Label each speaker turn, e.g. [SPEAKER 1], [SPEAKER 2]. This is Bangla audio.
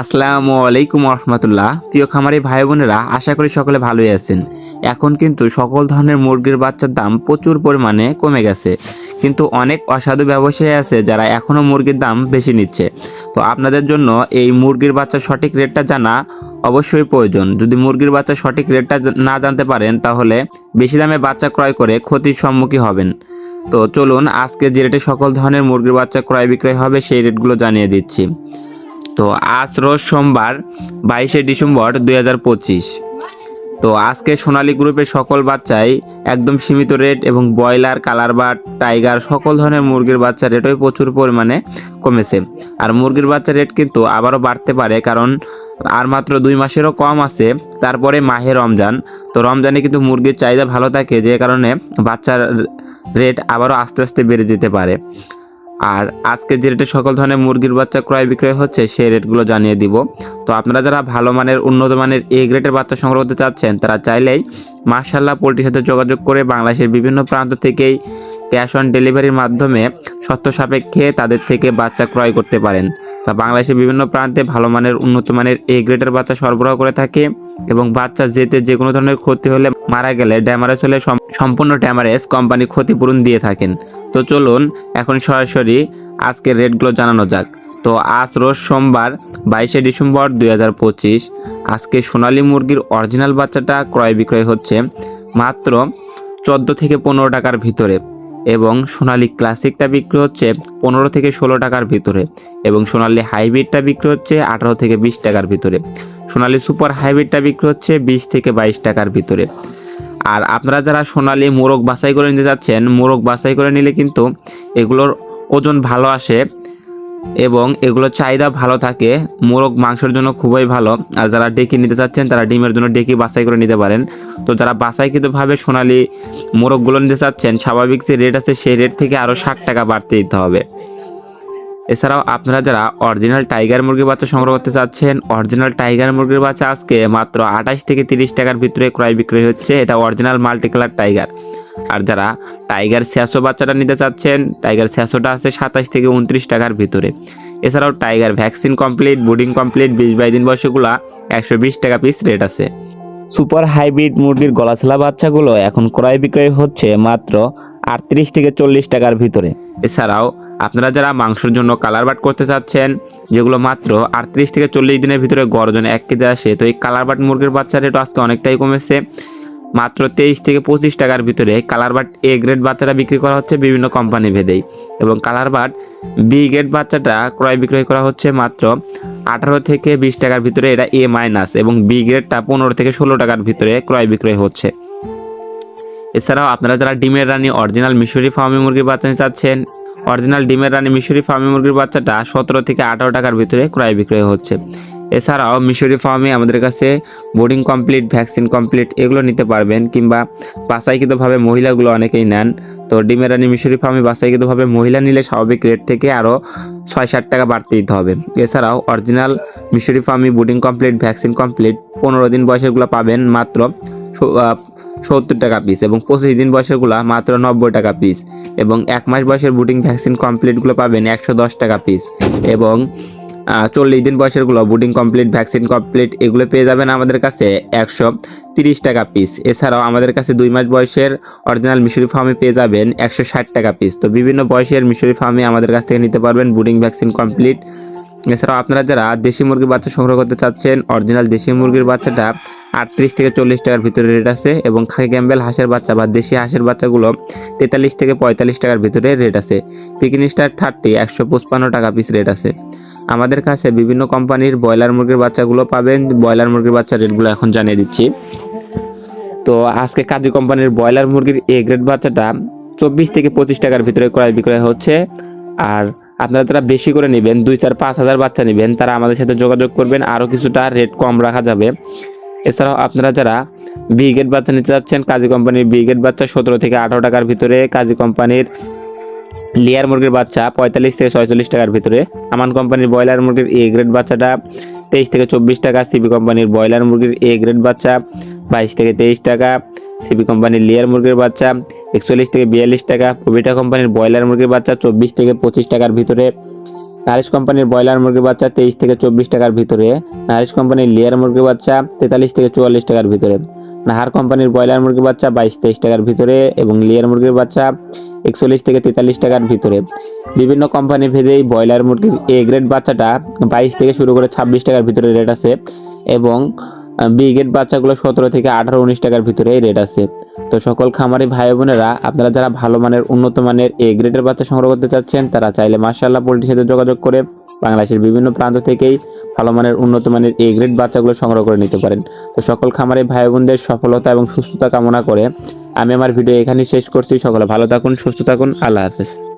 [SPEAKER 1] আসসালামু আলাইকুম রহমতুল্লাহ। প্রিয় খামারি ভাই বোনেরা, আশা করি সকলে ভালোই আছেন। এখন কিন্তু সকল ধরনের মুরগির বাচ্চার দাম প্রচুর পরিমাণে কমে গেছে, কিন্তু অনেক অসাধু ব্যবসায়ী আছে যারা এখনও মুরগির দাম বেশি নিচ্ছে। তো আপনাদের জন্য এই মুরগির বাচ্চার সঠিক রেটটা জানা অবশ্যই প্রয়োজন। যদি মুরগির বাচ্চার সঠিক রেটটা না জানতে পারেন, তাহলে বেশি দামে বাচ্চা ক্রয় করে ক্ষতির সম্মুখীন হবেন। তো চলুন আজকে যে রেটে সকল ধরনের মুরগির বাচ্চা ক্রয় বিক্রয় হবে সেই রেটগুলো জানিয়ে দিচ্ছি। তো আজ রোজ সোমবার 22শে ডিসেম্বর 2025। তো আজকে সোনালী গ্রুপের সকল বাচ্চাই একদম সীমিত রেট, এবং ব্রয়লার, কালার বার্ড, টাইগার সকল ধরনের মুরগির বাচ্চা রেটই প্রচুর পরিমাণে কমেছে। আর মুরগির বাচ্চা রেট কিন্তু আবারও বাড়তে পারে, কারণ আর মাত্র 2 মাসেরও কম আছে, তারপরে মাহে রমজান। তো রমজানে কিন্তু মুরগির চাহিদা ভালো থাকে, যে কারণে বাচ্চার রেট আবারও আস্তে আস্তে বেড়ে যেতে পারে। আর আজকে যে রেটে সকল ধরনের মুরগির বাচ্চা ক্রয় বিক্রয় হচ্ছে সেই রেটগুলো জানিয়ে দিব। তো আপনারা যারা ভালো মানের, উন্নত মানের এ গ্রেডের বাচ্চা সংগ্রহ করতে চাচ্ছেন, তারা চাইলেই মাশাআল্লাহ পোল্ট্রির সাথে যোগাযোগ করে বাংলাদেশের বিভিন্ন প্রান্ত থেকেই ক্যাশ অন ডেলিভারির মাধ্যমে শর্ত সাপেক্ষে তাদের থেকে বাচ্চা ক্রয় করতে পারেন। তা বাংলাদেশের বিভিন্ন প্রান্তে ভালো মানের, উন্নত মানের এ গ্রেডের বাচ্চা সরবরাহ করে থাকে, এবং বাচ্চা যেতে যে কোনো ধরনের ক্ষতি হলে, মারা গেলে, ড্যামারেজ হলে সম্পূর্ণ ড্যামারেজ কোম্পানি ক্ষতিপূরণ দিয়ে থাকেন। তো চলুন এখন সরাসরি আজকের রেটগুলো জানানো যাক। তো আজ রোজ সোমবার 22শে ডিসেম্বর 2025। আজকে সোনালী মুরগির অরিজিনাল বাচ্চাটা ক্রয় বিক্রয় হচ্ছে মাত্র 14 থেকে 15 টাকার ভিতরে, এবং সোনালী ক্লাসিকটা বিক্রি হচ্ছে 15 থেকে 16 টাকার ভিতরে, এবং সোনালী হাইব্রিডটা বিক্রি হচ্ছে 18 থেকে 20 টাকার ভিতরে। সোনালী সুপার হাইব্রিডটা বিক্রি হচ্ছে 20 থেকে 22 টাকার ভিতরে। আর আপনারা যারা সোনালী মোরগ বাছাই করে নিতে যাচ্ছেন, মোরগ বাছাই করে নিলে কিন্তু এগুলোর ওজন ভালো আসে এবং এগুলোর চাহিদা ভালো থাকে। মোরগ মাংসের জন্য খুবই ভালো। আর যারা ডেকি নিতে চাচ্ছেন, তারা ডিমের জন্য ডেকি বাছাই করে নিতে পারেন। তো যারা বাছাইকৃতভাবে সোনালী মোরগগুলো নিতে চাচ্ছেন, স্বাভাবিক যে রেট আছে সেই রেট থেকে আরও 60 টাকা বাড়তে দিতে হবে। এছাড়াও আপনারা যারা অরিজিনাল টাইগার মুরগির বাচ্চা সংগ্রহ করতে চাচ্ছেন, অরিজিনাল টাইগার মুরগির বাচ্চা আজকে মাত্র 28 থেকে 30 টাকার ভিতরে ক্রয় বিক্রয় হচ্ছে। এটা অরিজিনাল মাল্টি কালার টাইগার। আর যারা টাইগার স্যাসো বাচ্চাটা নিতে চাচ্ছেন, টাইগার স্যাসোটা আছে 27 থেকে 29 টাকার ভিতরে। এছাড়াও টাইগার ভ্যাকসিন কমপ্লিট, বুডিং কমপ্লিট, 20-22 দিন বয়সগুলা 120 টাকা পিস রেট আছে। সুপার হাইব্রিড মুরগির গলাছালা বাচ্চাগুলো এখন ক্রয় বিক্রয় হচ্ছে মাত্র 38 থেকে 40 টাকার ভিতরে। এছাড়াও আপনারা যারা মাংসের জন্য কালার বাট করতে চাচ্ছেন, যেগুলো মাত্র 38 থেকে 40 দিনের ভিতরে গড়জন 1 কেজি আসে, তো এই কালার বাট মুরগির বাচ্চার রেটও আজকে অনেকটাই কমেছে। মাত্র 23 থেকে 25 টাকার ভিতরে কালার বাট এ গ্রেড বাচ্চাটা বিক্রি করা হচ্ছে বিভিন্ন কোম্পানি ভেদেই, এবং কালার বাট বি গ্রেড বাচ্চাটা ক্রয় বিক্রয় করা হচ্ছে মাত্র 18 থেকে 20 টাকার ভিতরে। এটা এ মাইনাস, এবং বি গ্রেডটা 15 থেকে 16 টাকার ভিতরে ক্রয় বিক্রয় হচ্ছে। এছাড়াও আপনারা যারা ডিমের রানী অরিজিনাল মিশরি ফার্মি মুরগির বাচ্চা নিতে চাচ্ছেন, অরিজিনাল ডিমের রানী মিশরি ফার্মি মুরগির বাচ্চাটা 17 থেকে 18 টাকার ভিতরে ক্রয় বিক্রয় হচ্ছে। এছাড়াও মিশরি ফার্মে আমাদের কাছে বোর্ডিং কমপ্লিট, ভ্যাকসিন কমপ্লিট এগুলো নিতে পারবেন, কিংবা বাছাইকৃতভাবে মহিলাগুলো অনেকেই নেন। তো ডিমের রানী মিশরি ফার্মে বাছাইকৃতভাবে মহিলা নিলে স্বাভাবিক রেট থেকে আরও 6-7 টাকা বাড়তে দিতে হবে। এছাড়াও অরিজিনাল মিশরি ফার্মে বোর্ডিং কমপ্লিট, ভ্যাকসিন কমপ্লিট 15 দিন বয়সেরগুলো পাবেন মাত্র 70 টাকা পিস, এবং 25 দিন বয়সেরগুলো মাত্র 90 টাকা পিস, এবং 1 মাস বয়সের বুটিং ভ্যাকসিন কমপ্লিটগুলো পাবেন 110 টাকা পিস, এবং 40 দিন বয়সেরগুলো বুটিং কমপ্লিট, ভ্যাকসিন কমপ্লিট এগুলো পেয়ে যাবেন আমাদের কাছে 130 টাকা পিস। এছাড়াও আমাদের কাছে 2 মাস বয়সের অরিজিনাল মিশরি ফার্মে পেয়ে যাবেন 160 টাকা পিস। তো বিভিন্ন বয়সের মিশরি ফার্মে আমাদের কাছ থেকে নিতে পারবেন বুটিং ভ্যাকসিন কমপ্লিট। এছাড়াও আপনারা যারা দেশি মুরগির বাচ্চা সংগ্রহ করতে চাচ্ছেন, অরিজিনাল দেশি মুরগির বাচ্চাটা 38 থেকে 40 টাকার ভিতরে রেট আছে, এবং খাকি ক্যাম্বেল হাঁসের বাচ্চা বা দেশি হাঁসের বাচ্চাগুলো 43 থেকে 45 টাকার ভিতরে রেট আছে। পিকিং স্টার 30 155 টাকা পিস রেট আছে। আমাদের কাছে বিভিন্ন কোম্পানির ব্রয়লার মুরগির বাচ্চাগুলো পাবেন। ব্রয়লার মুরগির বাচ্চার রেটগুলো এখন জানিয়ে দিচ্ছি। তো আজকে কাজী কোম্পানির ব্রয়লার মুরগির এ গ্রেড বাচ্চাটা 24 থেকে 25 টাকার ভিতরে ক্রয় বিক্রয় হচ্ছে। আর আপনারা যারা বেশি করে নেবেন, 2-4-5 হাজার বাচ্চা নেবেন, তারা আমাদের সাথে যোগাযোগ করবেন, আরও কিছুটা রেট কম রাখা যাবে। এছাড়াও আপনারা যারা বি গ্রেড বাচ্চা নিতে চাচ্ছেন, কাজী কোম্পানির বি গ্রেড বাচ্চা 17 থেকে 18 টাকার ভিতরে, কাজী কোম্পানির লেয়ার মুরগির বাচ্চা 45 থেকে 46 টাকার ভিতরে, আমান কোম্পানির ব্রয়লার মুরগির এ গ্রেড বাচ্চাটা 23 থেকে 24 টাকা, সিবি কোম্পানির ব্রয়লার মুরগির এ গ্রেড বাচ্চা 22 থেকে 23 টাকা, সিবি কোম্পানির লেয়ার মুরগির বাচ্চা 41 থেকে 42 টাকা, প্রভিটা কোম্পানির ব্রয়লার মুরগির বাচ্চা 24 থেকে 25 টাকার ভিতরে, নারিশ কোম্পানির ব্রয়লার মুরগির বাচ্চা 23 থেকে 24 টাকার ভিতরে, নারিশ কোম্পানির লেয়ার মুরগির বাচ্চা 43 থেকে 44 টাকার ভিতরে, নাহার কোম্পানির ব্রয়লার মুরগির বাচ্চা 22-23 টাকার ভিতরে এবং লেয়ার মুরগির বাচ্চা 41 থেকে 43 টাকার ভিতরে। বিভিন্ন কোম্পানি ভেদে এই ব্রয়লার মুরগির এ গ্রেড বাচ্চাটা 22 থেকে শুরু করে 26 টাকার ভিতরে রেট আছে এবং বি গ্রেড বাচ্চাগুলো 17 থেকে 18-19 টাকার ভিতরে রেট আছে। তো সকল খামারি ভাই বোনেরা, আপনারা যারা ভালো মানের উন্নত মানের এ গ্রেডের বাচ্চা সংগ্রহ করতে চাচ্ছেন তারা চাইলে মাশাআল্লাহ পোল্ট্রির সাথে যোগাযোগ করে বাংলাদেশের বিভিন্ন প্রান্ত থেকেই ভালো মানের উন্নত মানের এ গ্রেড বাচ্চাগুলো সংগ্রহ করে নিতে পারেন। তো সকল খামারি ভাই বোনদের সফলতা এবং সুস্থতা কামনা করে আমি আমার ভিডিও এখানেই শেষ করছি। সকলে ভালো থাকুন, সুস্থ থাকুন, আল্লাহ হাফেজ।